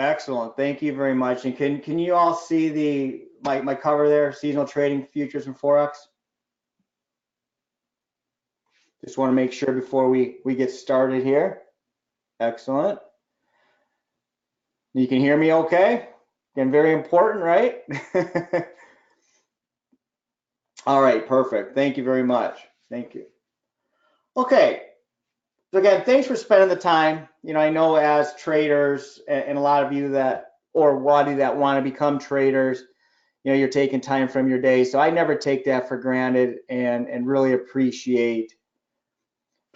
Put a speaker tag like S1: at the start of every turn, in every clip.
S1: Excellent. Thank you very much. And can you all see the my cover there, seasonal trading futures and forex? Just want to make sure before we get started here. Excellent. You can hear me okay? Again, very important, right? All right, perfect. Thank you very much. Thank you. Okay. So again, thanks for spending the time. You know, I know as traders and a lot of you that, or a lot of you that want to become traders, you know, you're taking time from your day. So I never take that for granted and really appreciate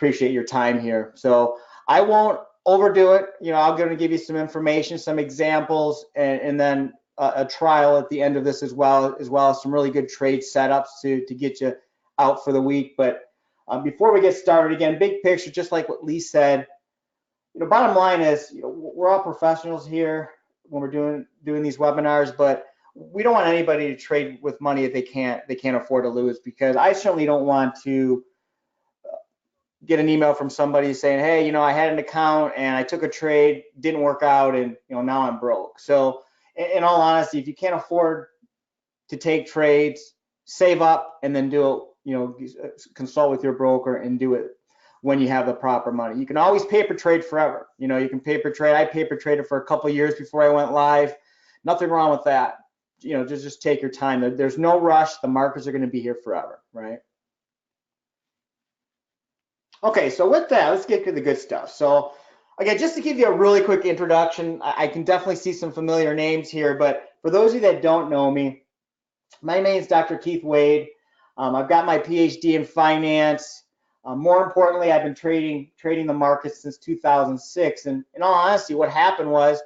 S1: your time here. So I won't overdo it. You know, I'm going to give you some information, some examples, and then a trial at the end of this as well as some really good trade setups to get you out for the week. But before we get started, again, big picture, just like what Lee said, you know, bottom line is, you know, we're all professionals here when we're doing these webinars, but we don't want anybody to trade with money if they can't afford to lose, because I certainly don't want to get an email from somebody saying, hey, you know, I had an account and I took a trade, didn't work out, and you know, now I'm broke. So in all honesty, if you can't afford to take trades, save up and then do it, you know, consult with your broker and do it when you have the proper money. You can always paper trade forever. You know, you can paper trade. I paper traded for a couple of years before I went live. Nothing wrong with that. You know, just take your time. There's no rush. The markets are going to be here forever, right? Okay, so with that, let's get to the good stuff. So again, just to give you a really quick introduction, I can definitely see some familiar names here, but for those of you that don't know me, my name is Dr. Keith Wade. I've got my PhD in finance. More importantly, I've been trading the markets since 2006. And in all honesty, what happened was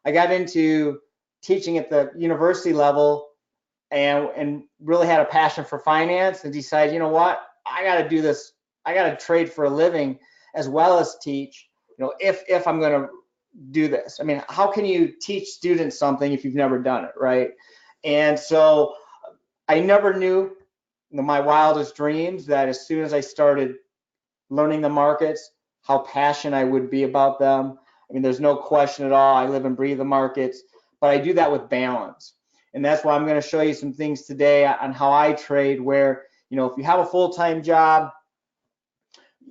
S1: I got into teaching at the university level and really had a passion for finance and decided, you know what, I got to do this. I got to trade for a living as well as teach. You know, if I'm going to do this, I mean, how can you teach students something if you've never done it, right? And so I never knew, you know, my wildest dreams that as soon as I started learning the markets, how passionate I would be about them. I mean, there's no question at all. I live and breathe the markets, but I do that with balance. And that's why I'm going to show you some things today on how I trade where, you know, if you have a full-time job,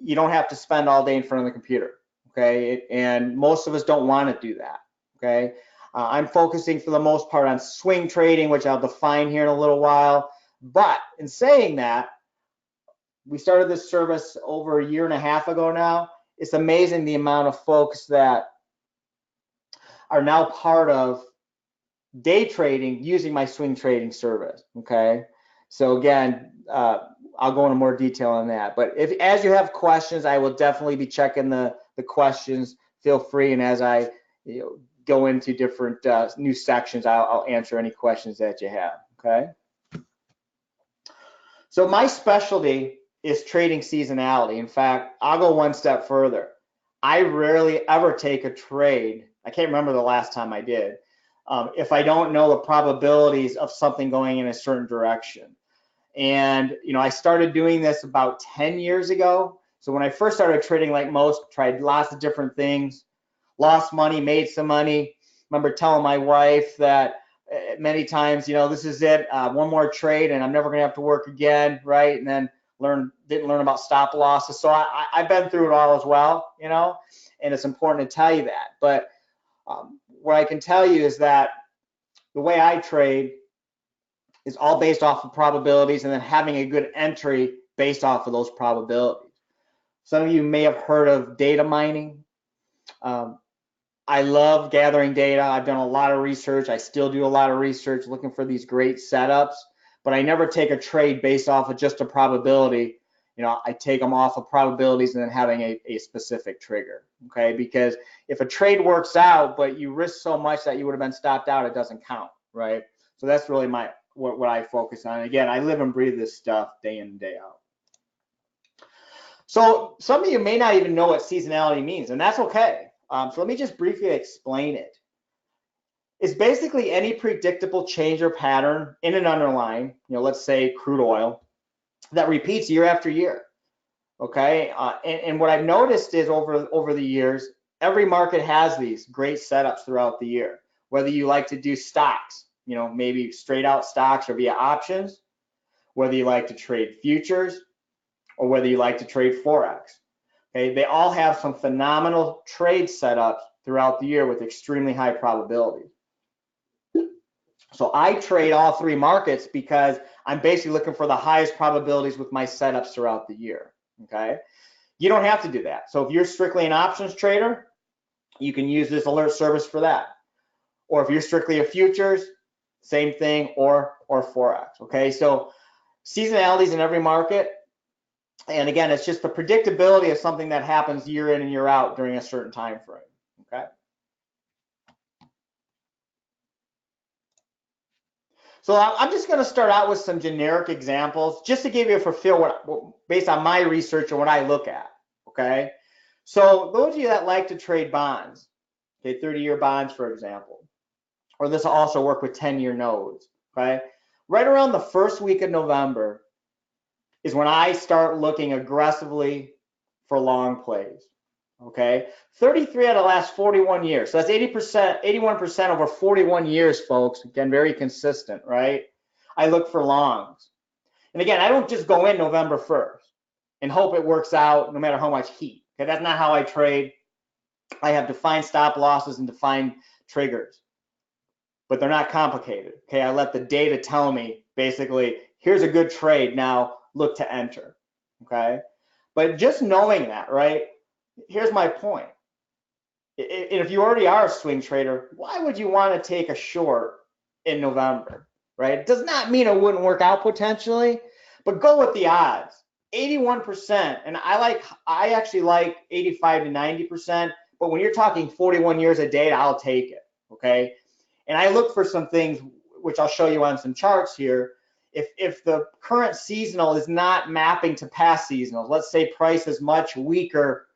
S1: you don't have to spend all day in front of the computer, okay? And most of us don't want to do that, okay? I'm focusing for the most part on swing trading, which I'll define here in a little while. But in saying that, we started this service over a year and a half ago now. It's amazing the amount of folks that are now part of day trading using my swing trading service, okay? So again, I'll go into more detail on that. But as you have questions, I will definitely be checking the questions. Feel free, and as I go into different new sections, I'll answer any questions that you have, okay? So my specialty is trading seasonality. In fact, I'll go one step further. I rarely ever take a trade. I can't remember the last time I did. If I don't know the probabilities of something going in a certain direction. And, you know, I started doing this about 10 years ago. So when I first started trading, like most, tried lots of different things, lost money, made some money. Remember telling my wife that many times, you know, this is it, one more trade and I'm never gonna have to work again, right? And then didn't learn about stop losses. So I've been through it all as well, you know, and it's important to tell you that. But what I can tell you is that the way I trade is all based off of probabilities and then having a good entry based off of those probabilities. Some of you may have heard of data mining. I love gathering data. I've done a lot of research. I still do a lot of research looking for these great setups, but I never take a trade based off of just a probability. You know, I take them off of probabilities and then having a specific trigger, okay? Because if a trade works out, but you risk so much that you would have been stopped out, it doesn't count, right? So that's really what I focus on. Again, I live and breathe this stuff day in and day out. So some of you may not even know what seasonality means, and that's okay. So let me just briefly explain it. It's basically any predictable change or pattern in an underlying, you know, let's say crude oil, that repeats year after year, okay? And what I've noticed is over the years, Every market has these great setups throughout the year. Whether you like to do stocks, you know, maybe straight out stocks or via options, whether you like to trade futures, or whether you like to trade Forex. Okay, they all have some phenomenal trade setups throughout the year with extremely high probabilities. So I trade all three markets because I'm basically looking for the highest probabilities with my setups throughout the year. Okay, you don't have to do that. So if you're strictly an options trader, you can use this alert service for that. Or if you're strictly a futures, same thing, or Forex. Okay, so seasonalities in every market. And again, it's just the predictability of something that happens year in and year out during a certain time frame. Okay. So I'm just going to start out with some generic examples just to give you a feel based on my research and what I look at. Okay. So those of you that like to trade bonds, okay, 30-year bonds, for example, or this will also work with 10-year nodes. Okay. Right around the first week of November is when I start looking aggressively for long plays. Okay, 33 out of the last 41 years. So that's 80%, 81% over 41 years, folks. Again, very consistent, right? I look for longs. And again, I don't just go in November 1st and hope it works out no matter how much heat. Okay, that's not how I trade. I have defined stop losses and defined triggers, but they're not complicated. Okay, I let the data tell me basically, here's a good trade, now look to enter. Okay, but just knowing that, right? Here's my point. If you already are a swing trader, why would you want to take a short in November, right? It does not mean it wouldn't work out potentially, but go with the odds. 81%, and I actually like 85 to 90%, but when you're talking 41 years of data, I'll take it, okay? And I look for some things, which I'll show you on some charts here. If the current seasonal is not mapping to past seasonals, let's say price is much weaker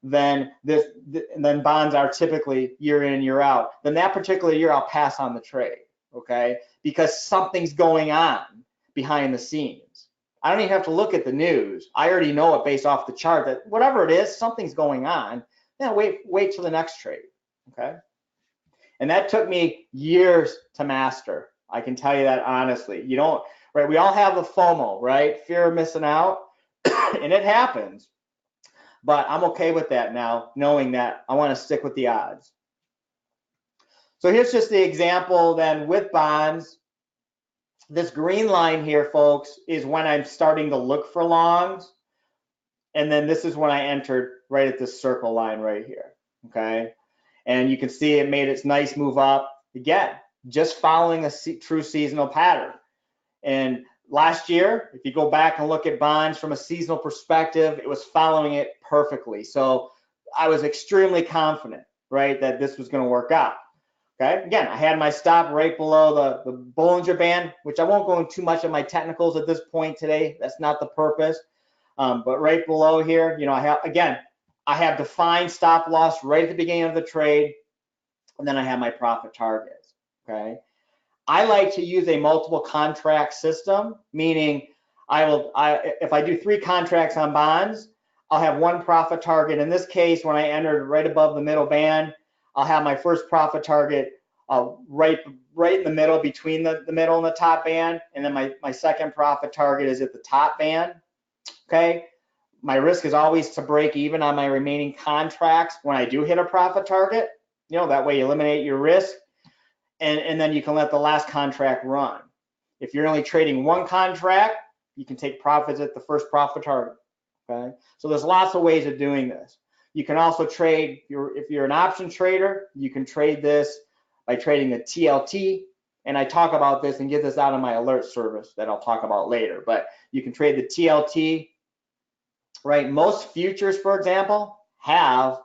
S1: than bonds are typically year in and year out, then that particular year I'll pass on the trade, okay? Because something's going on behind the scenes. I don't even have to look at the news. I already know it based off the chart that whatever it is, something's going on. Then wait till the next trade, okay? And that took me years to master. I can tell you that honestly. You don't, right? We all have the FOMO, right? Fear of missing out, and it happens. But I'm okay with that now, knowing that I want to stick with the odds. So here's just the example then with bonds. This green line here, folks, is when I'm starting to look for longs. And then this is when I entered right at this circle line right here, okay? And you can see it made its nice move up. Again, just following a true seasonal pattern. And last year, if you go back and look at bonds from a seasonal perspective, it was following it perfectly. So I was extremely confident, right, that this was going to work out. Okay, again, I had my stop right below the Bollinger Band, which I won't go into too much of my technicals at this point today. That's not the purpose. But right below here, you know, I have defined stop loss right at the beginning of the trade, and then I have my profit targets. Okay. I like to use a multiple contract system, meaning if I do 3 contracts on bonds, I'll have 1 profit target. In this case, when I entered right above the middle band, I'll have my first profit target right in the middle, between the middle and the top band, and then my second profit target is at the top band. Okay, my risk is always to break even on my remaining contracts when I do hit a profit target. You know, that way you eliminate your risk. And then you can let the last contract run. If you're only trading 1 contract, you can take profits at the first profit target, okay? So there's lots of ways of doing this. You can also trade, if you're an option trader, you can trade this by trading the TLT, and I talk about this and get this out of my alert service that I'll talk about later, but you can trade the TLT, right? Most futures, for example, have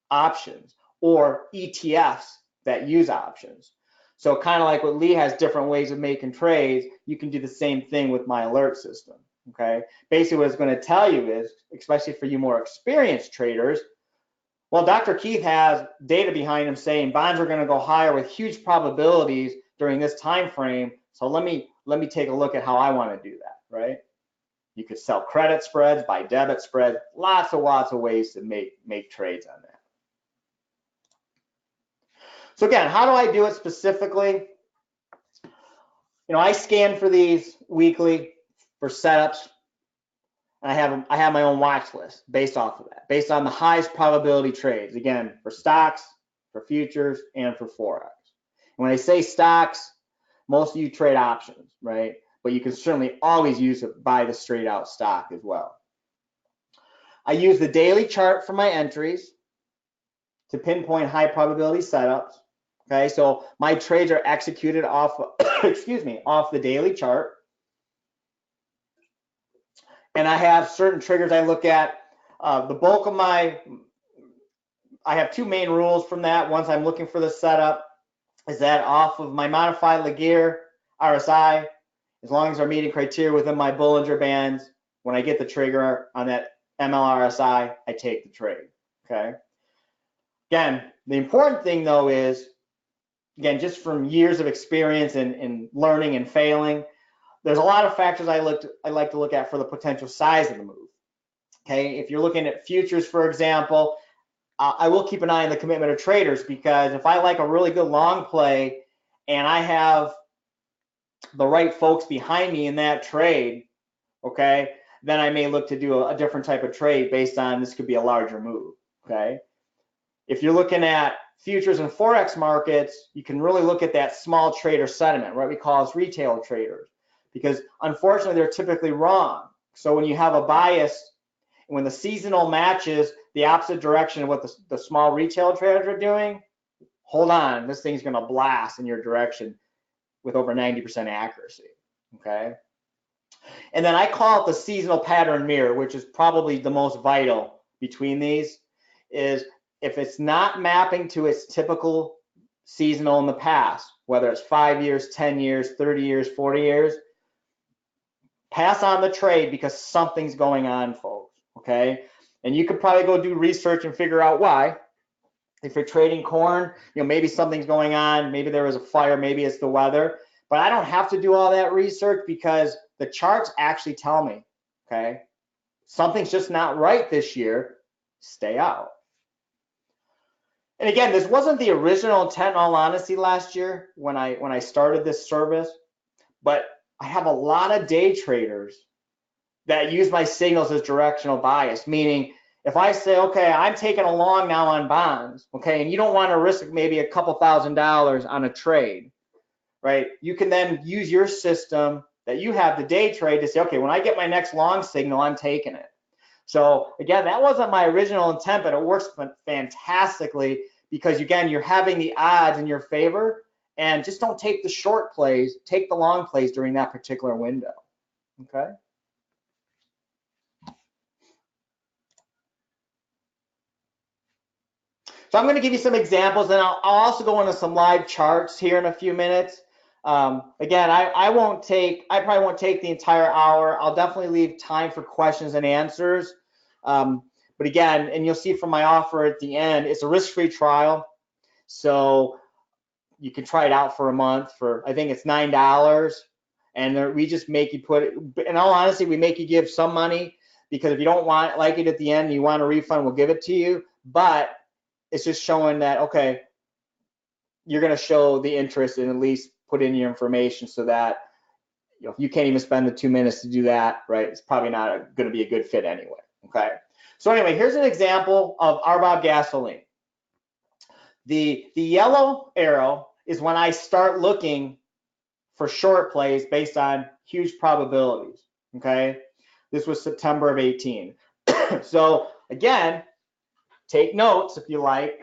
S1: options or ETFs that use options. So kind of like what Lee has different ways of making trades, you can do the same thing with my alert system, okay? Basically what it's going to tell you is, especially for you more experienced traders, well, Dr. Keith has data behind him saying bonds are going to go higher with huge probabilities during this time frame, so let me take a look at how I want to do that, right? You could sell credit spreads, buy debit spreads, lots of ways to make trades on that. So again, how do I do it specifically? I scan for these weekly for setups, and I have my own watch list based off of that, based on the highest probability trades. Again, for stocks, for futures, and for forex. And when I say stocks, most of you trade options, right? But you can certainly always buy the straight out stock as well. I use the daily chart for my entries to pinpoint high probability setups. Okay, so my trades are executed off, excuse me, off the daily chart. And I have certain triggers I look at. The bulk of I have two main rules from that. Once I'm looking for the setup, is that off of my modified Laguerre RSI, as long as they're meeting criteria within my Bollinger Bands, when I get the trigger on that MLRSI, I take the trade, okay? Again, the important thing though is, again, just from years of experience and learning and failing, there's a lot of factors I like to look at for the potential size of the move, okay? If you're looking at futures, for example, I will keep an eye on the commitment of traders, because if I like a really good long play and I have the right folks behind me in that trade, okay, then I may look to do a different type of trade based on this could be a larger move, okay? If you're looking at futures and forex markets, you can really look at that small trader sentiment, what we call as retail traders, because unfortunately they're typically wrong. So when you have a bias, when the seasonal matches the opposite direction of what the small retail traders are doing, hold on, this thing's gonna blast in your direction with over 90% accuracy, okay? And then I call it the seasonal pattern mirror, which is probably the most vital between these, is if it's not mapping to its typical seasonal in the past, whether it's 5 years, 10 years, 30 years, 40 years, pass on the trade, because something's going on, folks, okay? And you could probably go do research and figure out why. If you're trading corn, maybe something's going on, maybe there was a fire, maybe it's the weather, but I don't have to do all that research, because the charts actually tell me, okay, something's just not right this year, stay out. And again, this wasn't the original intent, in all honesty, last year when I started this service, but I have a lot of day traders that use my signals as directional bias, meaning if I say, okay, I'm taking a long now on bonds, okay, and you don't want to risk maybe a couple $1,000s on a trade, right? You can then use your system that you have the day trade to say, okay, when I get my next long signal, I'm taking it. So again, that wasn't my original intent, but it works fantastically, because again, you're having the odds in your favor, and just don't take the short plays, take the long plays during that particular window, okay? So I'm going to give you some examples, and I'll also go into some live charts here in a few minutes. Again, I probably won't take the entire hour. I'll definitely leave time for questions and answers. But again, and you'll see from my offer at the end, it's a risk-free trial. So you can try it out for a month for, I think it's $9. And we just make you put it, in all honesty, we make you give some money, because if you don't like it at the end and you want a refund, we'll give it to you. But it's just showing that, okay, you're going to show the interest and at least put in your information, so that if you can't even spend the 2 minutes to do that, right, it's probably not going to be a good fit anyway, okay? So anyway, here's an example of RBOB gasoline. The yellow arrow is when I start looking for short plays based on huge probabilities, okay? This was September of 18. So again, take notes if you like.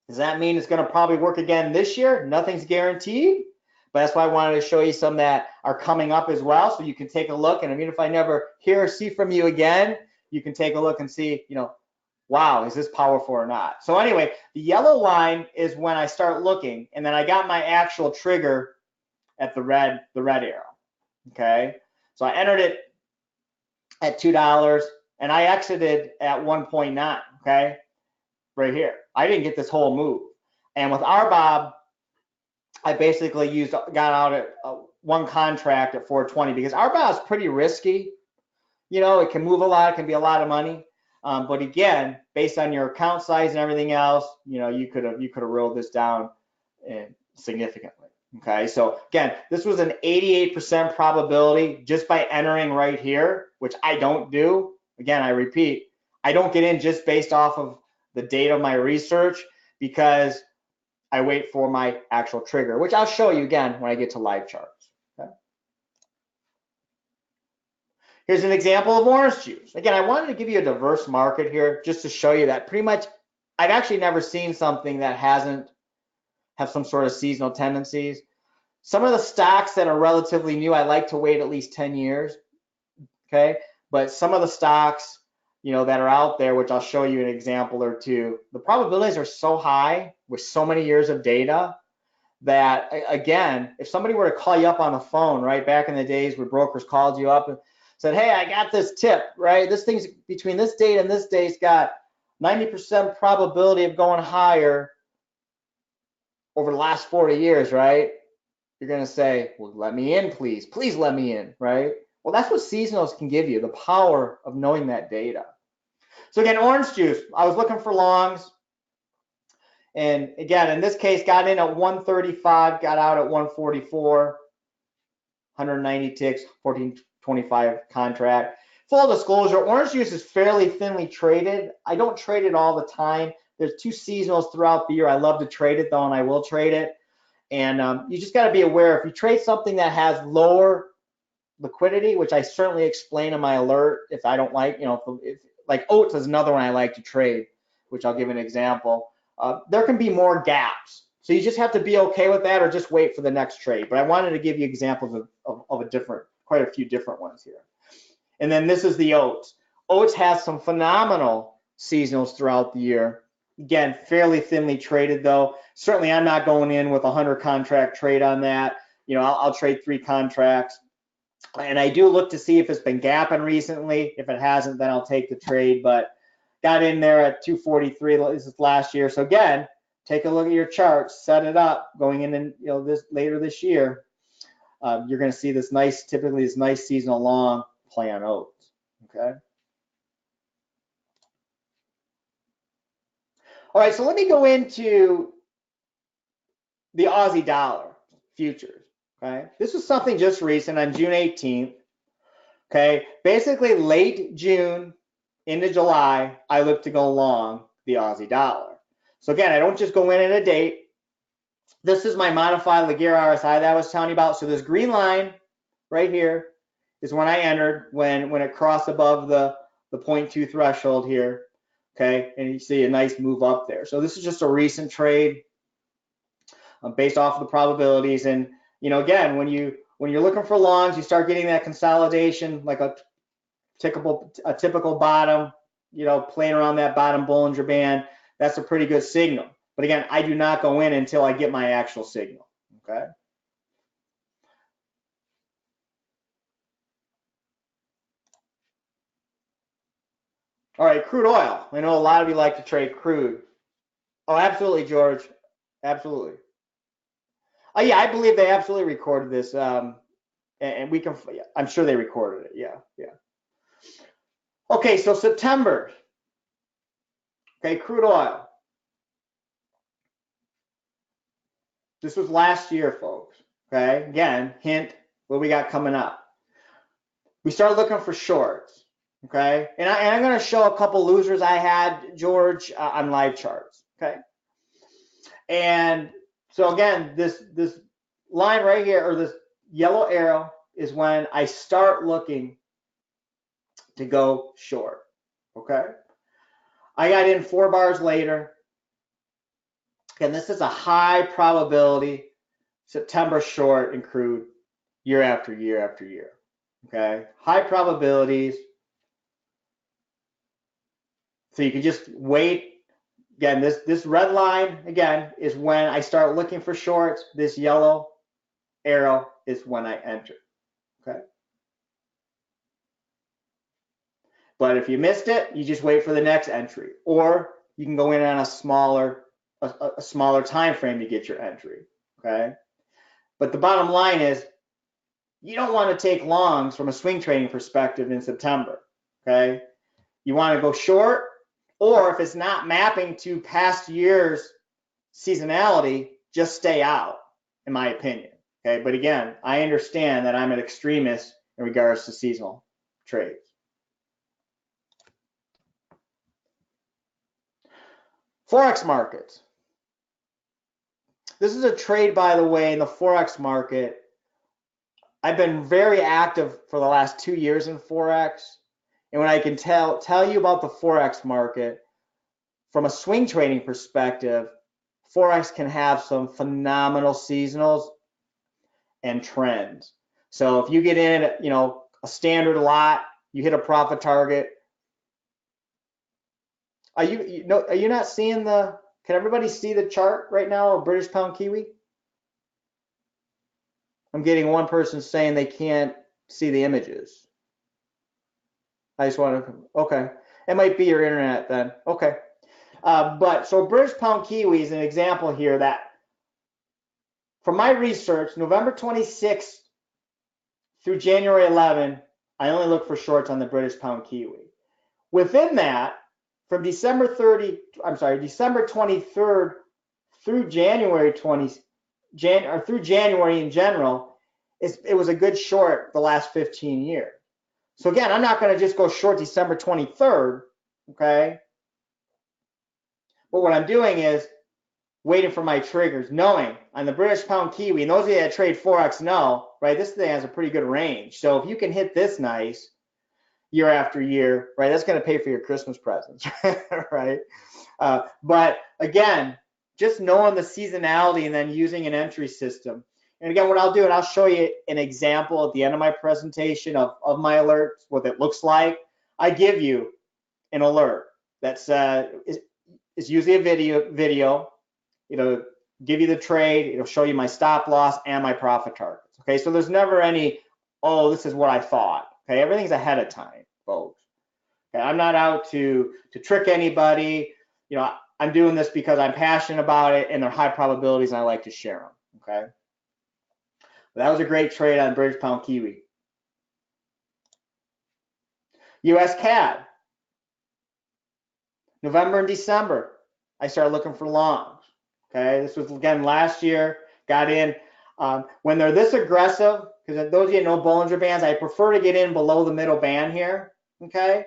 S1: Does that mean it's going to probably work again this year? Nothing's guaranteed, but that's why I wanted to show you some that are coming up as well, so you can take a look. And I mean, if I never hear or see from you again, you can take a look and see, wow, is this powerful or not? So anyway, the yellow line is when I start looking, and then I got my actual trigger at the red arrow, okay? So I entered it at $2, and I exited at 1.9, okay? Right here. I didn't get this whole move. And with RBOB, I basically got out at one contract at 420, because RBOB is pretty risky. It can move a lot, it can be a lot of money. But again, based on your account size and everything else, you could have rolled this down significantly. Okay, so again, this was an 88% probability just by entering right here, which I don't do. Again, I repeat, I don't get in just based off of the date of my research because I wait for my actual trigger, which I'll show you again when I get to live charts. Okay. Here's an example of orange juice. Again, I wanted to give you a diverse market here just to show you that pretty much I've actually never seen something that hasn't have some sort of seasonal tendencies. Some of the stocks that are relatively new, I like to wait at least 10 years, okay? But some of the stocks, you know, that are out there, which I'll show you an example or two, the probabilities are so high with so many years of data that, again, if somebody were to call you up on the phone, right, back in the days where brokers called you up and said, hey, I got this tip, right? This thing's between this date and this date's got 90% probability of going higher over the last 40 years, right? You're going to say, well, let me in, please. Please let me in, right? Well, that's what seasonals can give you, the power of knowing that data. So again, orange juice, I was looking for longs. And again, in this case, got in at 135, got out at 144, 190 ticks, 1425 contract. Full disclosure, orange juice is fairly thinly traded. I don't trade it all the time. There's two seasonals throughout the year. I love to trade it though, and I will trade it. And you just got to be aware, if you trade something that has lower liquidity, which I certainly explain in my alert, if I don't like, you know, if like oats is another one I like to trade, which I'll give an example. There can be more gaps. So you just have to be okay with that or just wait for the next trade. But I wanted to give you examples of a different, quite a few different ones here. And then this is the oats. Oats has some phenomenal seasonals throughout the year. Again, fairly thinly traded though. Certainly I'm not going in with a 100 contract trade on that. You know, I'll trade 3 contracts. And I do look to see if it's been gapping recently. If it hasn't, then I'll take the trade. But got in there at 243. This is last year. So again, take a look at your charts, set it up going in, you know, this later this year. You're going to see this nice, typically this nice seasonal long play on oats. Okay. All right, so let me go into the Aussie dollar futures. Okay, this was something just recent on June 18th. Okay, basically late June into July, I look to go long the Aussie dollar. So again, I don't just go in at a date. This is my modified Laguerre RSI that I was telling you about. So this green line right here is when I entered when it crossed above the 0.2 threshold here. Okay, and you see a nice move up there. So this is just a recent trade based off of the probabilities. And you know, again, when you're looking for longs, you start getting that consolidation, like a typical bottom, you know, playing around that bottom Bollinger Band. That's a pretty good signal. But again, I do not go in until I get my actual signal. Okay. All right, crude oil. I know a lot of you like to trade crude. Oh, absolutely, George. Absolutely. Oh, yeah, I believe they absolutely recorded this. And we can, I'm sure they recorded it. Yeah, yeah. Okay, so September. Okay, crude oil. This was last year, folks. Okay, again, hint, what we got coming up. We started looking for shorts. Okay, and I'm going to show a couple losers I had, George, on live charts. Okay, and so again, this line right here, or this yellow arrow, is when I start looking to go short. Okay, I got in 4 bars later. Again, this is a high probability September short in crude year after year after year. Okay, high probabilities. So you can just wait. Again, this red line, again, is when I start looking for shorts. This yellow arrow is when I enter. Okay. But if you missed it, you just wait for the next entry. Or you can go in on a smaller time frame to get your entry. Okay. But the bottom line is, you don't want to take longs from a swing trading perspective in September. Okay. You want to go short, or if it's not mapping to past years' seasonality, just stay out, in my opinion. Okay, but again, I understand that I'm an extremist in regards to seasonal trades. Forex markets. This is a trade, by the way, in the Forex market. I've been very active for the last 2 years in Forex. And what I can tell you about the Forex market, from a swing trading perspective, Forex can have some phenomenal seasonals and trends. So if you get in at, a standard lot, you hit a profit target. Are you not seeing can everybody see the chart right now of British pound Kiwi? I'm getting one person saying they can't see the images. I just want to, okay. It might be your internet then, okay. But so British pound Kiwi is an example here that, from my research, November 26th through January 11, I only look for shorts on the British pound Kiwi. Within that, from December 23rd through January through January in general, it was a good short the last 15 years. So again, I'm not going to just go short December 23rd, okay? But what I'm doing is waiting for my triggers, knowing on the British pound Kiwi, and those of you that trade Forex know, right, this thing has a pretty good range. So if you can hit this nice year after year, right, that's going to pay for your Christmas presents, right? But again, just knowing the seasonality and then using an entry system. And again, what I'll do, and I'll show you an example at the end of my presentation of my alerts, what it looks like. I give you an alert that's is usually a video. It'll give you the trade. It'll show you my stop loss and my profit targets. Okay, so there's never any, oh, this is what I thought. Okay, everything's ahead of time, folks. Okay, I'm not out to trick anybody. I'm doing this because I'm passionate about it and they're high probabilities and I like to share them. Okay, but that was a great trade on British pound Kiwi. US CAD. November and December, I started looking for longs. Okay, this was again last year. Got in when they're this aggressive, because those of you that know Bollinger Bands, I prefer to get in below the middle band here. Okay,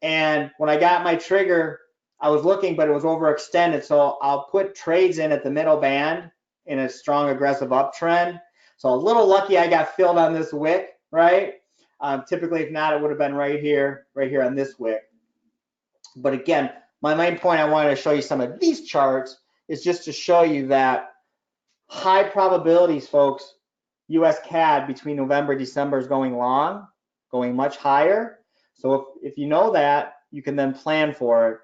S1: and when I got my trigger, I was looking, but it was overextended. So I'll put trades in at the middle band in a strong aggressive uptrend. So a little lucky I got filled on this wick, right? Typically, if not, it would have been right here on this wick. But again, my main point I wanted to show you some of these charts is just to show you that high probabilities, folks, US CAD between November and December is going long, going much higher. So if you know that, you can then plan for it.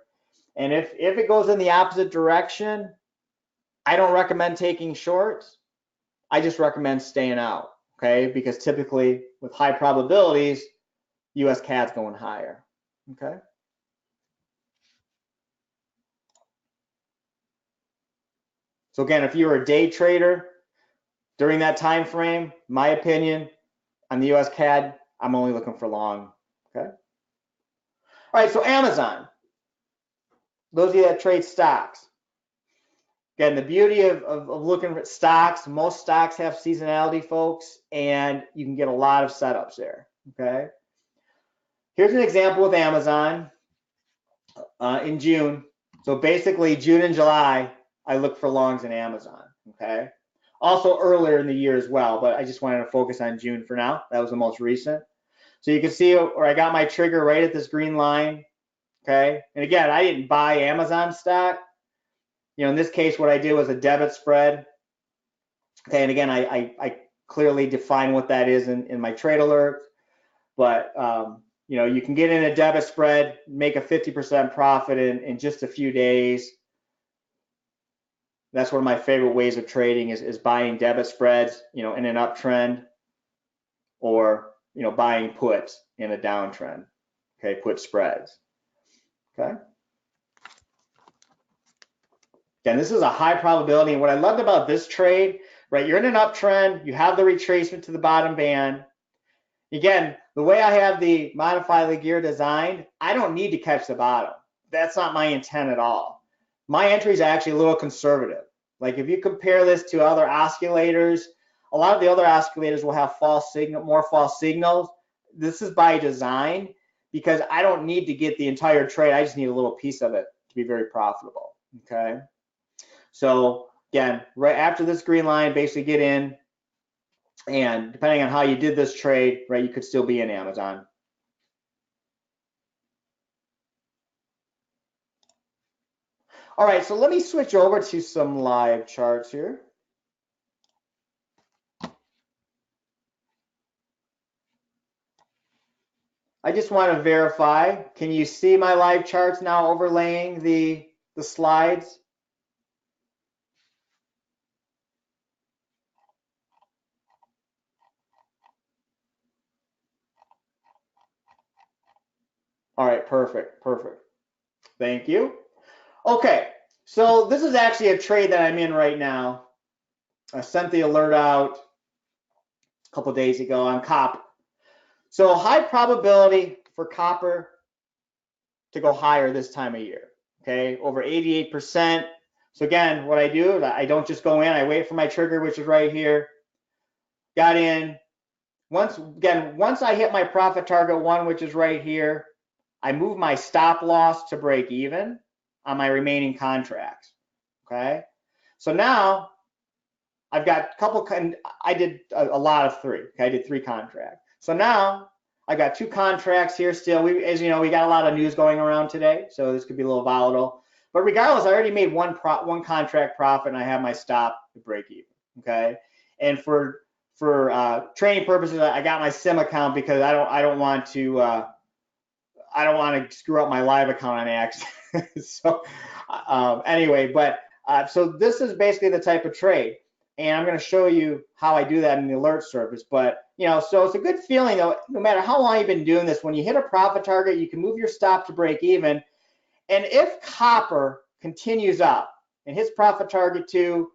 S1: And if it goes in the opposite direction, I don't recommend taking shorts. I just recommend staying out, okay? Because typically with high probabilities, US CAD's going higher, okay? So again, if you were a day trader during that time frame, my opinion on the US CAD, I'm only looking for long, okay? All right, so Amazon. Those of you that trade stocks. Again, the beauty of looking at stocks, most stocks have seasonality, folks, and you can get a lot of setups there, okay? Here's an example with Amazon in June. So basically, June and July, I look for longs in Amazon, okay? Also earlier in the year as well, but I just wanted to focus on June for now. That was the most recent. So you can see where I got my trigger right at this green line, okay? And again, I didn't buy Amazon stock. In this case, what I did was a debit spread. Okay, and again, I clearly define what that is in my trade alert. But you can get in a debit spread, make a 50% profit in just a few days. That's one of my favorite ways of trading is buying debit spreads, in an uptrend, or buying puts in a downtrend. Okay, put spreads. Okay. Again, this is a high probability, and what I loved about this trade, right? You're in an uptrend, you have the retracement to the bottom band. Again, the way I have the modify gear designed, I don't need to catch the bottom. That's not my intent at all. My entries are actually a little conservative. Like if you compare this to other oscillators, a lot of the other oscillators will have more false signals. This is by design because I don't need to get the entire trade. I just need a little piece of it to be very profitable. Okay. So again, right after this green line, basically get in, and depending on how you did this trade, right, you could still be in Amazon. All right, so let me switch over to some live charts here. I just want to verify. Can you see my live charts now overlaying the slides? All right, perfect, perfect. Thank you. Okay, so this is actually a trade that I'm in right now. I sent the alert out a couple days ago on copper. So high probability for copper to go higher this time of year. Okay, over 88%. So again, what I do is I don't just go in, I wait for my trigger, which is right here. Got in. Once I hit my profit target 1, which is right here, I move my stop loss to break even on my remaining contracts. Okay, so now I've got a couple, I did a lot of 3. Okay, I did 3 contracts. So now I got 2 contracts here still. As you know, we got a lot of news going around today, so this could be a little volatile. But regardless, I already made one contract profit, and I have my stop to break even. Okay, and for training purposes, I got my sim account because I don't want to screw up my live account on accident. So anyway, but so this is basically the type of trade, and I'm going to show you how I do that in the alert service. But you know, so it's a good feeling though. No matter how long you've been doing this, when you hit a profit target, you can move your stop to break even. And if copper continues up and hits profit target 2,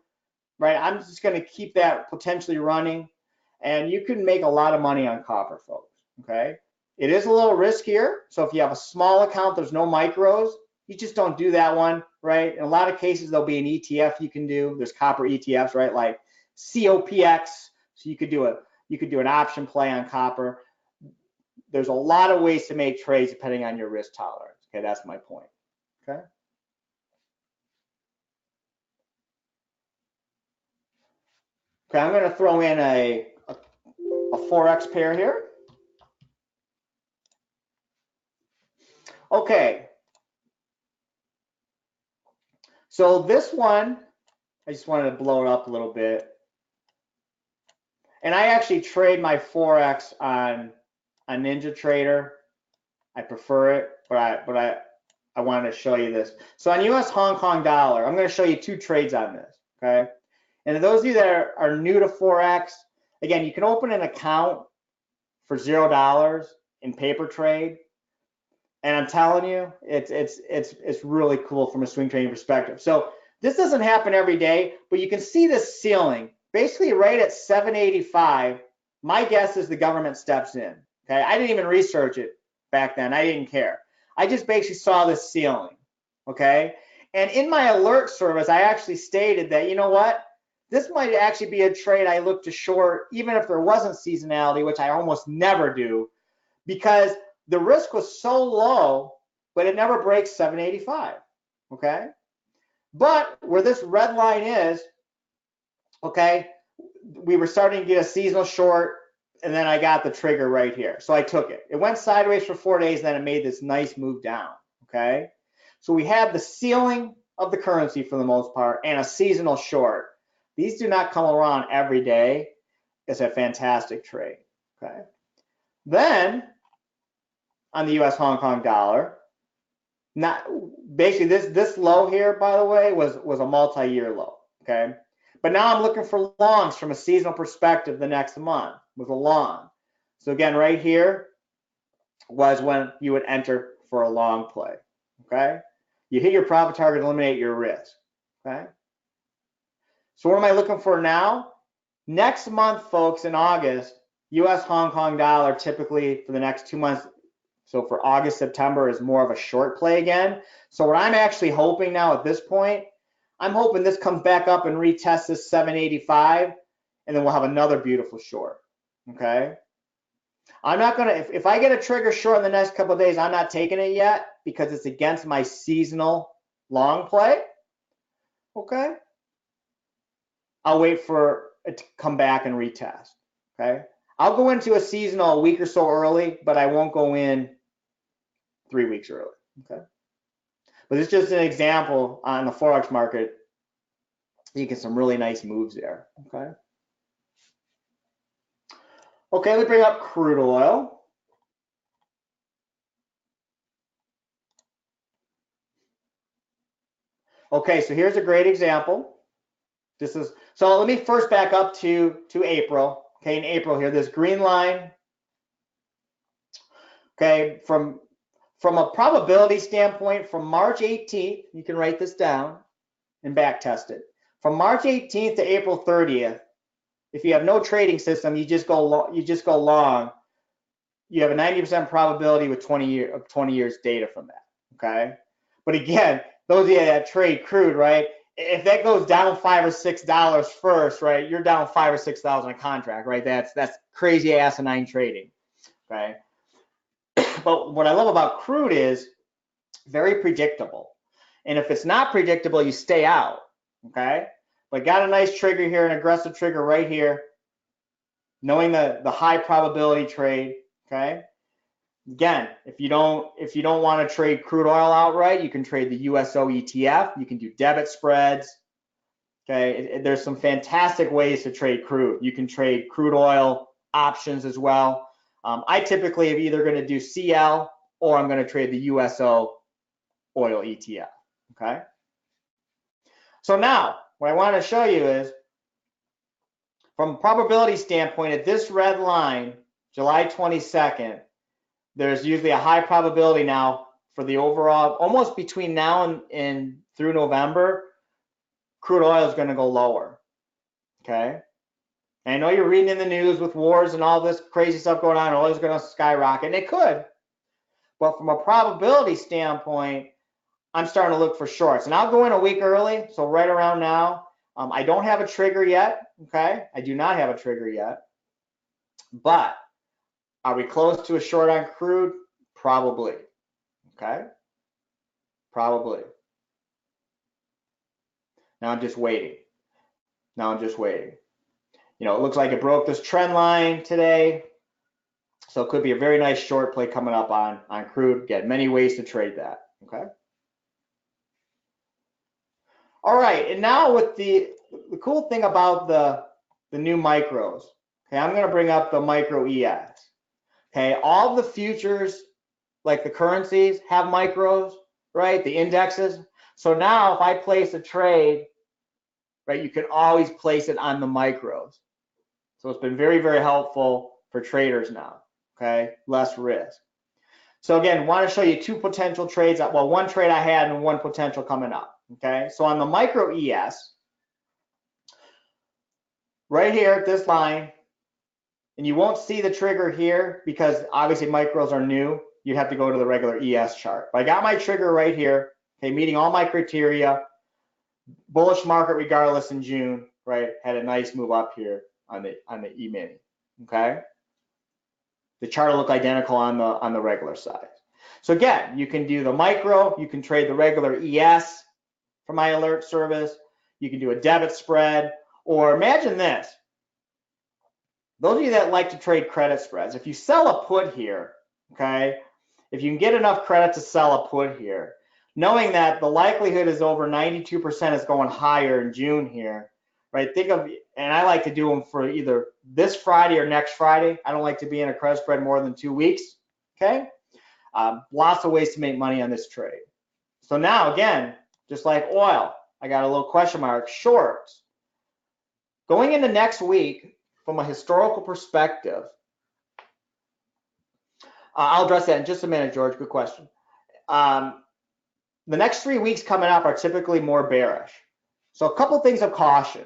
S1: right, I'm just going to keep that potentially running, and you can make a lot of money on copper, folks. Okay, it is a little riskier. So if you have a small account, there's no micros. You just don't do that one, right? In a lot of cases, there'll be an ETF you can do. There's copper ETFs, right, like COPX. So you could do an option play on copper. There's a lot of ways to make trades depending on your risk tolerance. Okay, that's my point. Okay. Okay, I'm going to throw in a Forex pair here. Okay. So this one, I just wanted to blow it up a little bit. And I actually trade my Forex on NinjaTrader. I prefer it, but I wanted to show you this. So on US Hong Kong dollar, I'm going to show you 2 trades on this. Okay. And those of you that are new to Forex, again, you can open an account for $0 in paper trade. And I'm telling you, it's really cool from a swing trading perspective. So this doesn't happen every day, but you can see this ceiling basically right at 785. My guess is the government steps in. Okay, I didn't even research it back then. I didn't care. I just basically saw this ceiling. Okay, and in my alert service, I actually stated that, you know what, this might actually be a trade I look to short, even if there wasn't seasonality, which I almost never do, because the risk was so low, but it never breaks 785, okay? But where this red line is, okay, we were starting to get a seasonal short, and then I got the trigger right here. So I took it. It went sideways for 4 days, and then it made this nice move down, okay? So we have the ceiling of the currency for the most part and a seasonal short. These do not come around every day. It's a fantastic trade, okay? Then on the US Hong Kong dollar, not basically this low here, by the way, was a multi-year low, okay? But now I'm looking for longs from a seasonal perspective the next month with a long. So again, right here was when you would enter for a long play, okay? You hit your profit target, eliminate your risk, okay? So what am I looking for now? Next month, folks, in August, US Hong Kong dollar typically for the next 2 months, so for August, September is more of a short play again. So what I'm actually hoping now at this point, I'm hoping this comes back up and retests this 785, and then we'll have another beautiful short. Okay. I'm not gonna, if I get a trigger short in the next couple of days, I'm not taking it yet because it's against my seasonal long play. Okay. I'll wait for it to come back and retest. Okay. I'll go into a seasonal a week or so early, but I won't go in 3 weeks early. Okay. But it's just an example on the Forex market. You get some really nice moves there. Okay. Okay, let's bring up crude oil. Okay, so here's a great example. This is, so let me first back up to April. Okay, in April here, this green line. Okay, from a probability standpoint, from March 18th, you can write this down and back test it. From March 18th to April 30th, if you have no trading system, you just go long. You have a 90% probability with 20 years data from that. Okay, but again, those of you that trade crude, right? If that goes down $5 or $6 first, right? You're down $5 or $6 on a contract, right? That's crazy asinine trading. Okay. But what I love about crude is very predictable. And if it's not predictable, you stay out. Okay. But got a nice trigger here, an aggressive trigger right here, knowing the high probability trade. Okay. Again, if you don't want to trade crude oil outright, you can trade the USO ETF. You can do debit spreads. Okay. There's some fantastic ways to trade crude. You can trade crude oil options as well. I typically am either going to do CL or I'm going to trade the USO oil ETF. Okay. So now what I want to show you is from a probability standpoint at this red line, July 22nd, there's usually a high probability now for the overall, almost between now and through November, crude oil is going to go lower. Okay. And I know you're reading in the news with wars and all this crazy stuff going on, oil is going to skyrocket, and it could. But from a probability standpoint, I'm starting to look for shorts. And I'll go in a week early, so right around now. I don't have a trigger yet, okay? I do not have a trigger yet. But are we close to a short on crude? Probably, okay? Probably. Now I'm just waiting. You know, it looks like it broke this trend line today. So it could be a very nice short play coming up on crude. Get many ways to trade that, okay? All right, and now with the cool thing about the new micros, okay, I'm gonna bring up the micro ES. Okay, all the futures, like the currencies, have micros, right? The indexes. So now if I place a trade, right, you can always place it on the micros. So it's been very, very helpful for traders now, okay? Less risk. So again, want to show you two potential trades. Well, one trade I had and one potential coming up, okay? So on the micro ES, right here at this line, and you won't see the trigger here because obviously micros are new. You have to go to the regular ES chart. But I got my trigger right here, okay, meeting all my criteria. Bullish market regardless in June, right? Had a nice move up here on the E-mini, okay? The chart will look identical on the regular side. So again, you can do the micro, you can trade the regular ES for my alert service, you can do a debit spread, or imagine this. Those of you that like to trade credit spreads, if you sell a put here, okay, if you can get enough credit to sell a put here, knowing that the likelihood is over 92% is going higher in June here, right? Think of, and I like to do them for either this Friday or next Friday. I don't like to be in a credit spread more than 2 weeks, okay? Lots of ways to make money on this trade. So now, again, just like oil, I got a little question mark, shorts. Going into next week, from a historical perspective, I'll address that in just a minute, George, good question. The next 3 weeks coming up are typically more bearish. So a couple things of caution.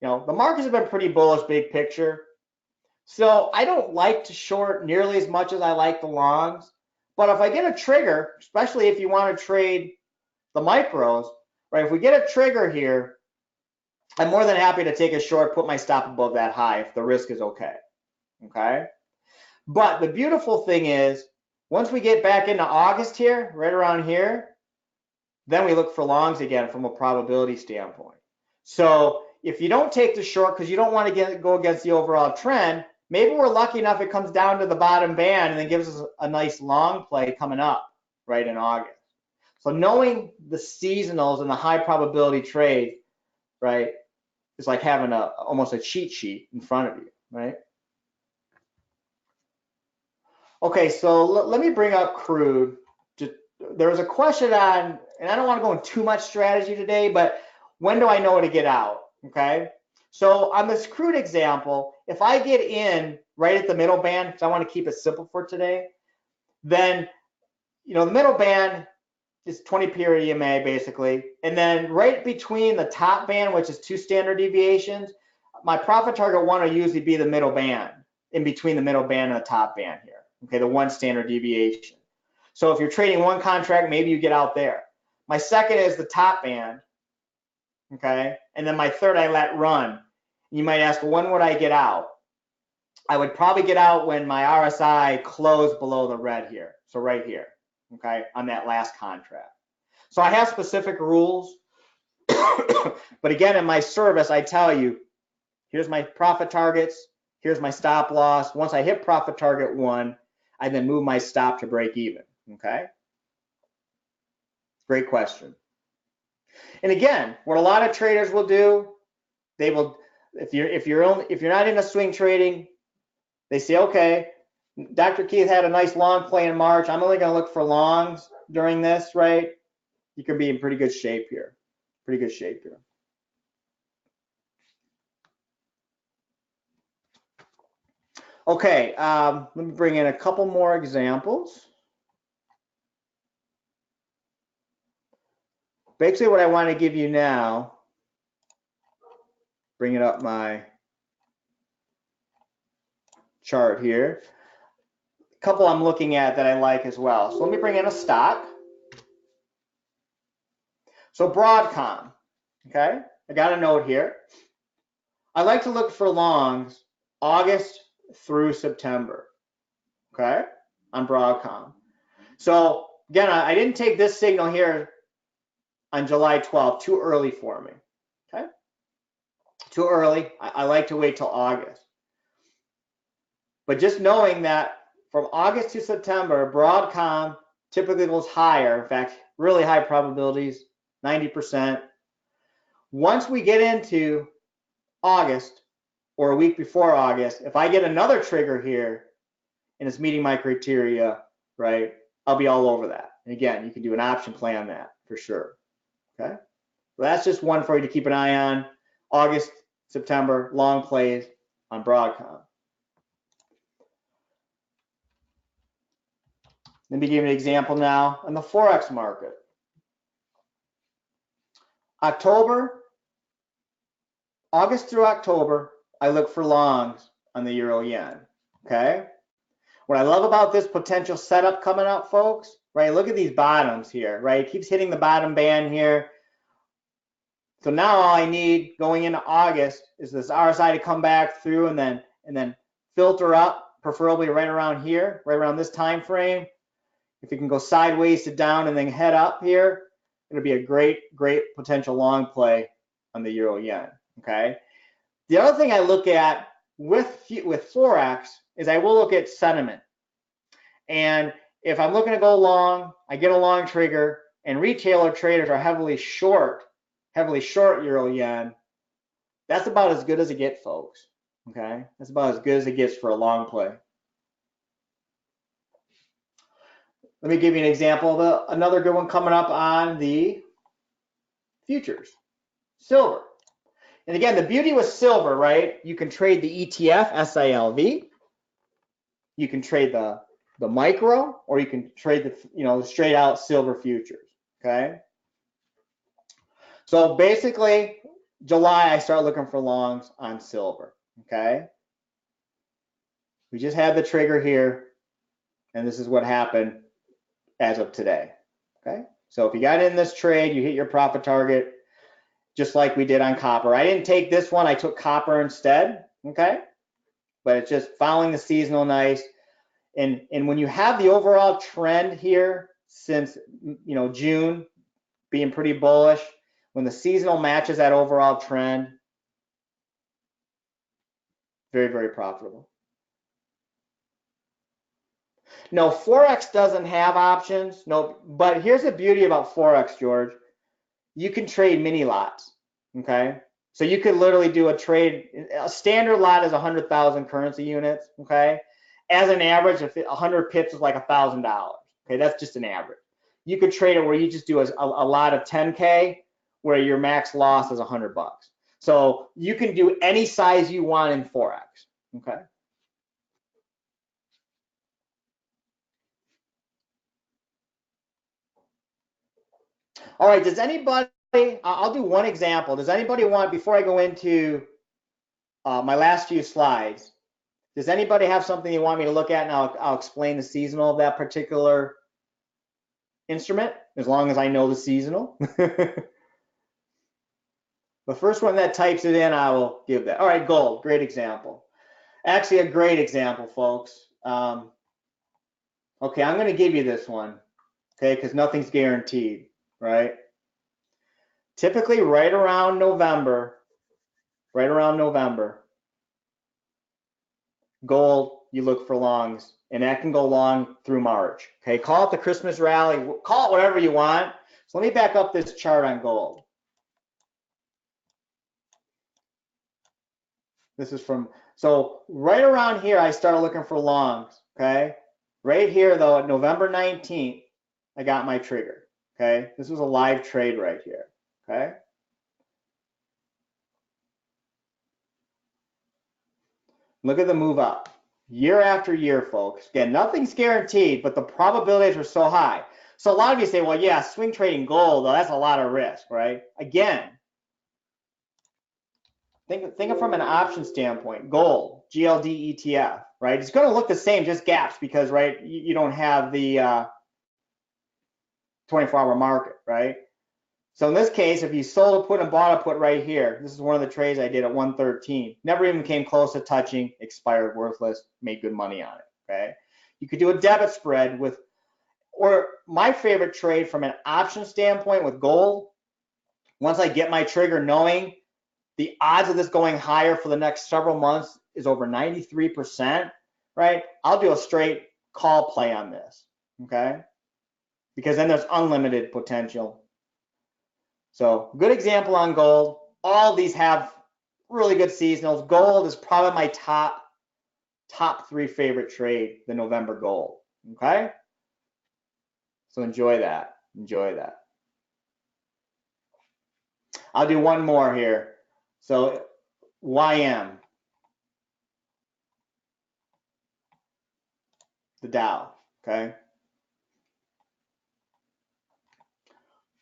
S1: You know, the markets have been pretty bullish, big picture. So I don't like to short nearly as much as I like the longs. But if I get a trigger, especially if you want to trade the micros, right? If we get a trigger here, I'm more than happy to take a short, put my stop above that high if the risk is okay, okay? But the beautiful thing is, once we get back into August here, right around here, then we look for longs again from a probability standpoint. So if you don't take the short because you don't want to go against the overall trend, maybe we're lucky enough it comes down to the bottom band and then gives us a nice long play coming up right in August. So knowing the seasonals and the high probability trade, right, is like having almost a cheat sheet in front of you, right? Okay, so let me bring up crude. There was a question on, and I don't want to go into too much strategy today, but when do I know to get out? Okay, so on this crude example, if I get in right at the middle band, because I want to keep it simple for today, then the middle band is 20-period EMA basically, and then right between the top band, which is 2 standard deviations, my profit target 1 will usually be the middle band, in between the middle band and the top band here. Okay, the 1 standard deviation. So if you're trading 1 contract, maybe you get out there. My second is the top band, okay? And then my third I let run. You might ask, well, when would I get out? I would probably get out when my RSI closed below the red here. So right here, okay, on that last contract. So I have specific rules. But again, in my service, I tell you, here's my profit targets, here's my stop loss. Once I hit profit target 1, I then move my stop to break even. Okay, great question. And again, what a lot of traders will do, they will, if you're not into swing trading, they say, okay, Dr. Keith had a nice long play in March. I'm only going to look for longs during this, right? You can be in pretty good shape here. Pretty good shape here. Okay, let me bring in a couple more examples. Basically, what I want to give you now, bringing up my chart here. A couple I'm looking at that I like as well. So let me bring in a stock. So Broadcom, okay? I got a note here. I like to look for longs August through September, okay, on Broadcom. So again, I didn't take this signal here on July 12th, too early for me, okay? Too early. I like to wait till August. But just knowing that from August to September, Broadcom typically goes higher. In fact, really high probabilities, 90%. Once we get into August or a week before August, if I get another trigger here and it's meeting my criteria, right, I'll be all over that. And again, you can do an option play on that for sure. Okay, so that's just one for you to keep an eye on. August, September, long plays on Broadcom. Let me give you an example now on the Forex market. August through October, I look for longs on the euro yen, okay? What I love about this potential setup coming up, folks, right? Look at these bottoms here, right? It keeps hitting the bottom band here. So now all I need going into August is this RSI to come back through and then filter up, preferably right around here, right around this time frame. If it can go sideways to down and then head up here, it'll be a great potential long play on the euro yen, okay? The other thing I look at with Forex is I will look at sentiment. And if I'm looking to go long, I get a long trigger, and retailer traders are heavily short euro yen, that's about as good as it gets, folks, okay? That's about as good as it gets for a long play. Let me give you an example of another good one coming up on the futures, silver. And again, the beauty with silver, right? You can trade the ETF, SILV. You can trade the micro, or you can trade the straight out silver futures, okay? So basically, July, I start looking for longs on silver, okay? We just had the trigger here, and this is what happened as of today, okay? So if you got in this trade, you hit your profit target, just like we did on copper. I didn't take this one, I took copper instead, okay? But it's just following the seasonal nice. And when you have the overall trend here since, you know, June being pretty bullish, when the seasonal matches that overall trend, very, very profitable. No, Forex doesn't have options. No, but here's the beauty about Forex, George. You can trade mini lots, okay? So you could literally do a trade. A standard lot is 100,000 currency units, okay? As an average, if 100 pips is like $1,000, okay? That's just an average. You could trade it where you just do a lot of 10K, where your max loss is $100. So you can do any size you want in Forex, okay? All right, does anybody, I'll do one example. Does anybody want, before I go into my last few slides, does anybody have something you want me to look at, and I'll explain the seasonal of that particular instrument, as long as I know the seasonal. The first one that types it in, I will give that. All right, gold, great example. Actually, a great example, folks. Okay, I'm going to give you this one, okay, because nothing's guaranteed, right? Typically, right around November, gold, you look for longs, and that can go long through March. Okay, call it the Christmas rally, call it whatever you want. So let me back up this chart on gold. This is from, so right around here, I started looking for longs, okay? Right here, though, at November 19th, I got my trigger, okay? This was a live trade right here, okay? Look at the move up. Year after year, folks. Again, nothing's guaranteed, but the probabilities are so high. So a lot of you say, well, yeah, swing trading gold, though, that's a lot of risk, right? Again, think of from an option standpoint, gold, GLD ETF, right? It's going to look the same, just gaps, because, right, you don't have the 24-hour market, right? So in this case, if you sold a put and bought a put right here, this is one of the trades I did at 113. Never even came close to touching, expired, worthless, made good money on it, okay? You could do a debit spread with, or my favorite trade from an option standpoint with gold, once I get my trigger, knowing the odds of this going higher for the next several months is over 93%, right? I'll do a straight call play on this, okay? Because then there's unlimited potential. So good example on gold. All these have really good seasonals. Gold is probably my top 3 favorite trade, the November gold, okay? So enjoy that, enjoy that. I'll do one more here. So YM, the Dow, okay?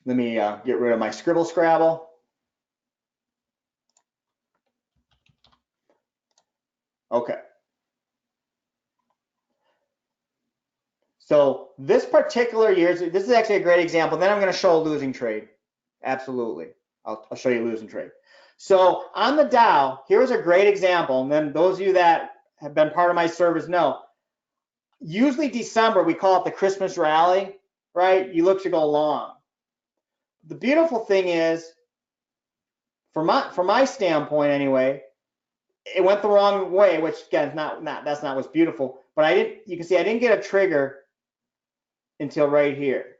S1: Let me get rid of my scribble scrabble. Okay. So this particular year, this is actually a great example. Then I'm going to show a losing trade. Absolutely. I'll show you a losing trade. So on the Dow, here's a great example. And then those of you that have been part of my service know, usually December, we call it the Christmas rally, right? You look to go long. The beautiful thing is, from my standpoint anyway, it went the wrong way, which again, that's not what's beautiful. But you can see I didn't get a trigger until right here,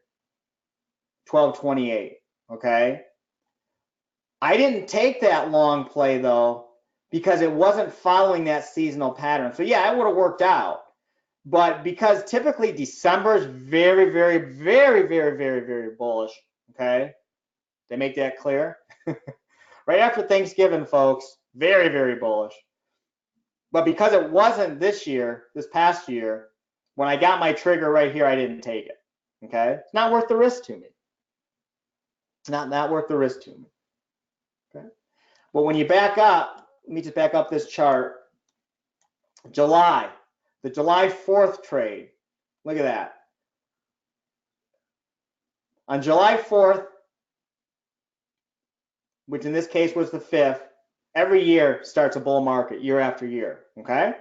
S1: 1228, okay? I didn't take that long play though, because it wasn't following that seasonal pattern. So yeah, it would have worked out. But because typically December is very, very, very, very, very, very bullish, okay? They make that clear? Right after Thanksgiving, folks, very, very bullish. But because it wasn't this past year, when I got my trigger right here, I didn't take it, okay? It's not worth the risk to me. It's not worth the risk to me, okay? But when you back up, let me just back up this chart. July, the July 4th trade, look at that. On July 4th, which in this case was the 5th, every year starts a bull market year after year, okay?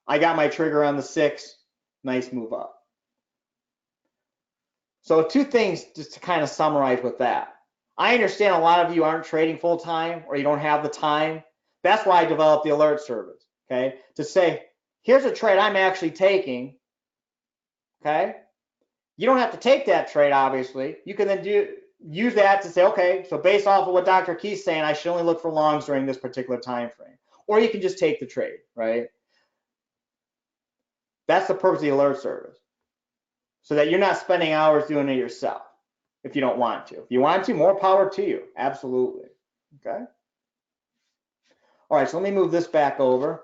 S1: I got my trigger on the 6th, nice move up. So two things just to kind of summarize with that. I understand a lot of you aren't trading full time or you don't have the time. That's why I developed the alert service, okay? To say, here's a trade I'm actually taking, okay? You don't have to take that trade, obviously. You can then use that to say, okay, so based off of what Dr. Keith's saying, I should only look for longs during this particular time frame. Or you can just take the trade, right? That's the purpose of the alert service, so that you're not spending hours doing it yourself if you don't want to. If you want to, more power to you, absolutely, okay? All right, so let me move this back over.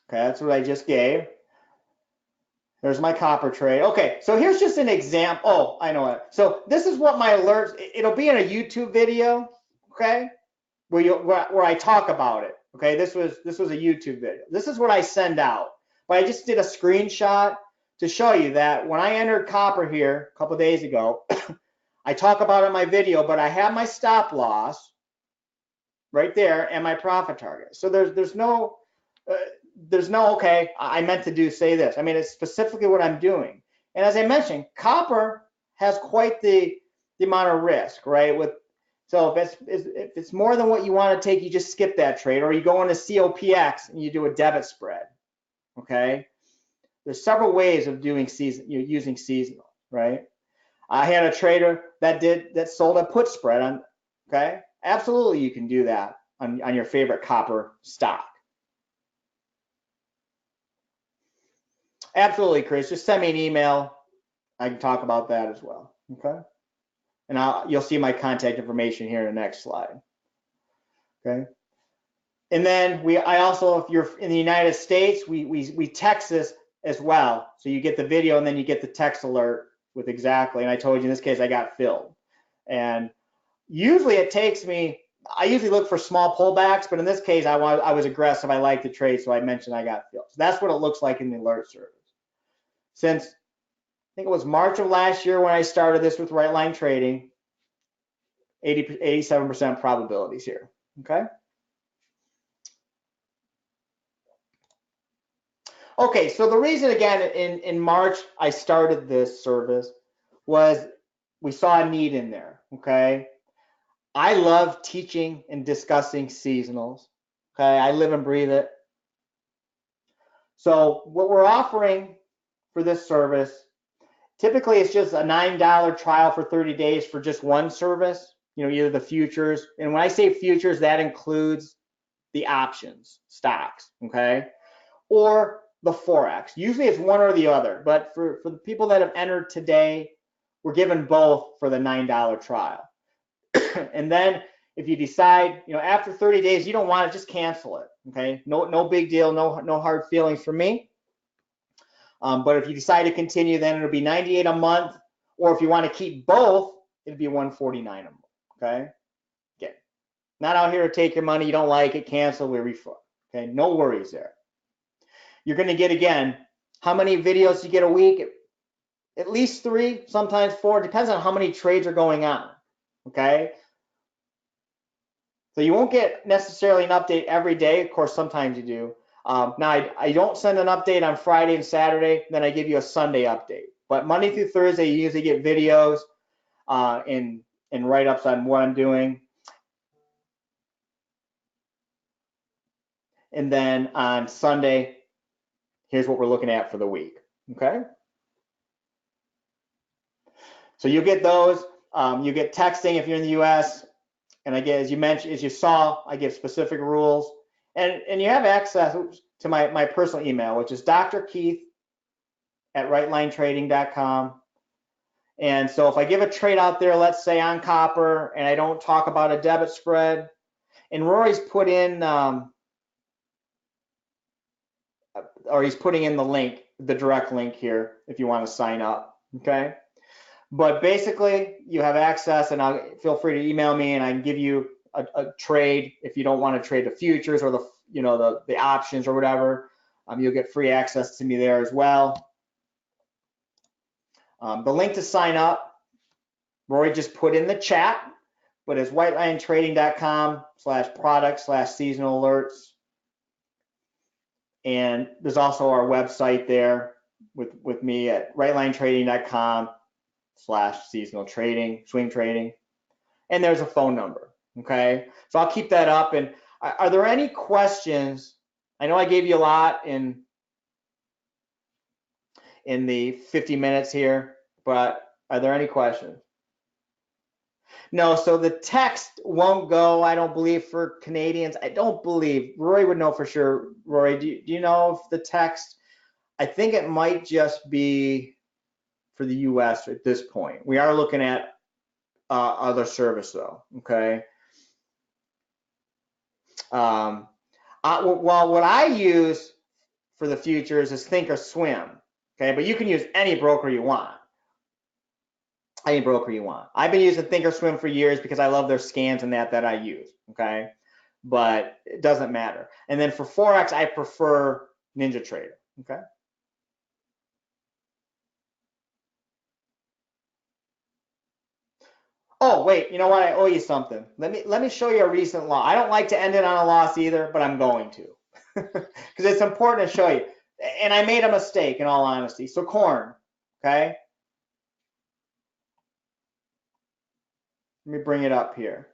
S1: Okay, that's what I just gave. There's my copper trade. Okay, so here's just an example. Oh, I know it. So this is what my alerts, it'll be in a YouTube video, okay, where I talk about it. Okay, this was a YouTube video. This is what I send out. But I just did a screenshot to show you that when I entered copper here a couple days ago, I talk about it in my video, but I have my stop loss right there and my profit target. So there's no okay, I meant to say this. I mean, it's specifically what I'm doing. And as I mentioned, copper has quite the amount of risk, right? So if it's more than what you want to take, you just skip that trade, or you go into COPX and you do a debit spread, okay? There's several ways of doing using seasonal, right? I had a trader that sold a put spread on, okay? Absolutely, you can do that on your favorite copper stock. Absolutely, Chris. Just send me an email. I can talk about that as well, okay? And you'll see my contact information here in the next slide, okay? And then I also, if you're in the United States, we text this as well. So you get the video and then you get the text alert with exactly, and I told you in this case I got filled. And usually it takes me, I usually look for small pullbacks, but in this case I was aggressive. I like the trade, so I mentioned I got filled. So that's what it looks like in the alert service. Since I think it was March of last year when I started this with RightLineTrading, 87% probabilities here, okay? Okay, so the reason, again, in March I started this service was we saw a need in there, okay? I love teaching and discussing seasonals, okay? I live and breathe it. So what we're offering for this service, typically it's just a $9 trial for 30 days for just one service, you know, either the futures, and when I say futures, that includes the options, stocks, okay? Or the Forex. Usually it's one or the other, but for the people that have entered today, we're giving both for the $9 trial. And then if you decide, you know, after 30 days you don't want it, just cancel it, okay? No big deal, no hard feelings from me. But if you decide to continue, then it'll be $98 a month, or if you want to keep both, it'll be $149 a month, okay? Again, not out here to take your money, you don't like it, cancel, we refund, okay? No worries there. You're going to get, again, how many videos you get a week? At least 3, sometimes 4, depends on how many trades are going on, okay? So you won't get necessarily an update every day. Of course, sometimes you do. Now, I don't send an update on Friday and Saturday, then I give you a Sunday update. But Monday through Thursday, you usually get videos and write-ups on what I'm doing. And then on Sunday, here's what we're looking at for the week, okay? So you get those. You get texting if you're in the US. And again, as you mentioned, as you saw, I give specific rules. And you have access to my personal email, which is drkeith@rightlinetrading.com. And so if I give a trade out there, let's say on copper, and I don't talk about a debit spread, and Rory's put in, or he's putting in the link, the direct link here, if you want to sign up, okay? But basically, you have access, and feel free to email me, and I can give you a trade if you don't want to trade the futures or the options or whatever. You'll get free access to me there as well. The link to sign up, Rory just put in the chat, but it's rightlinetrading.com/product/seasonal alerts. And there's also our website there with me at rightlinetrading.com/seasonal trading, swing trading. And there's a phone number, okay? So I'll keep that up. And are there any questions? I know I gave you a lot in the 50 minutes here, but are there any questions? No, so the text won't go, I don't believe, for Canadians. I don't believe. Rory would know for sure. Rory, do you know if the text, I think it might just be for the US at this point. We are looking at other service though, okay? Well, what I use for the futures is Thinkorswim, okay? But you can use any broker you want. Any broker you want. I've been using Thinkorswim for years because I love their scans and that I use, okay? But it doesn't matter. And then for Forex, I prefer NinjaTrader, okay? Oh, wait, you know what? I owe you something. Let me show you a recent loss. I don't like to end it on a loss either, but I'm going to because it's important to show you. And I made a mistake in all honesty. So corn, okay? Let me bring it up here.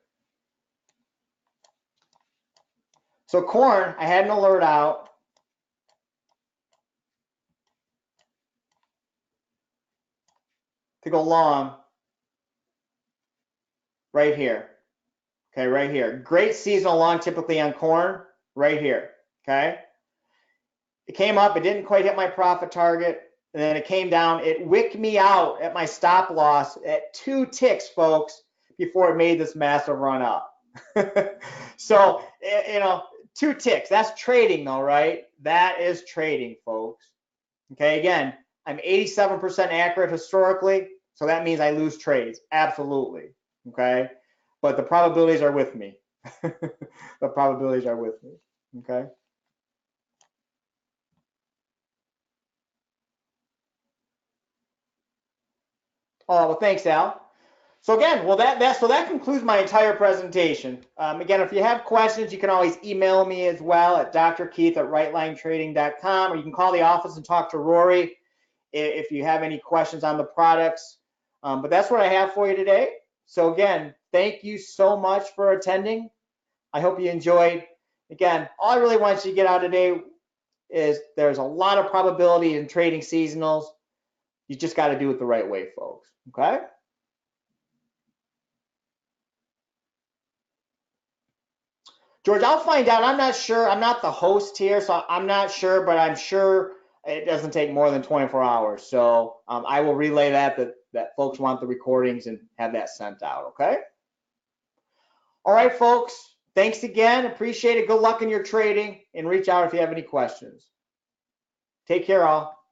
S1: So corn, I had an alert out. To go long right here. Okay, right here. Great seasonal long typically on corn right here, okay? It came up, it didn't quite hit my profit target, and then it came down. It wicked me out at my stop loss at 2 ticks, folks, before it made this massive run up. So, you know, 2 ticks, that's trading though, right? That is trading, folks. Okay, again, I'm 87% accurate historically, so that means I lose trades, absolutely, okay? But the probabilities are with me. The probabilities are with me, okay? Oh, well, thanks, Al. So again, well, that concludes my entire presentation. Again, if you have questions, you can always email me as well at drkeith@rightlinetrading.com, or you can call the office and talk to Rory if you have any questions on the products. But that's what I have for you today. So again, thank you so much for attending. I hope you enjoyed. Again, all I really want you to get out today is there's a lot of probability in trading seasonals. You just got to do it the right way, folks, okay? George, I'll find out. I'm not sure. I'm not the host here, so I'm not sure, but I'm sure it doesn't take more than 24 hours. So I will relay that folks want the recordings and have that sent out, okay? All right, folks. Thanks again. Appreciate it. Good luck in your trading, and reach out if you have any questions. Take care, all.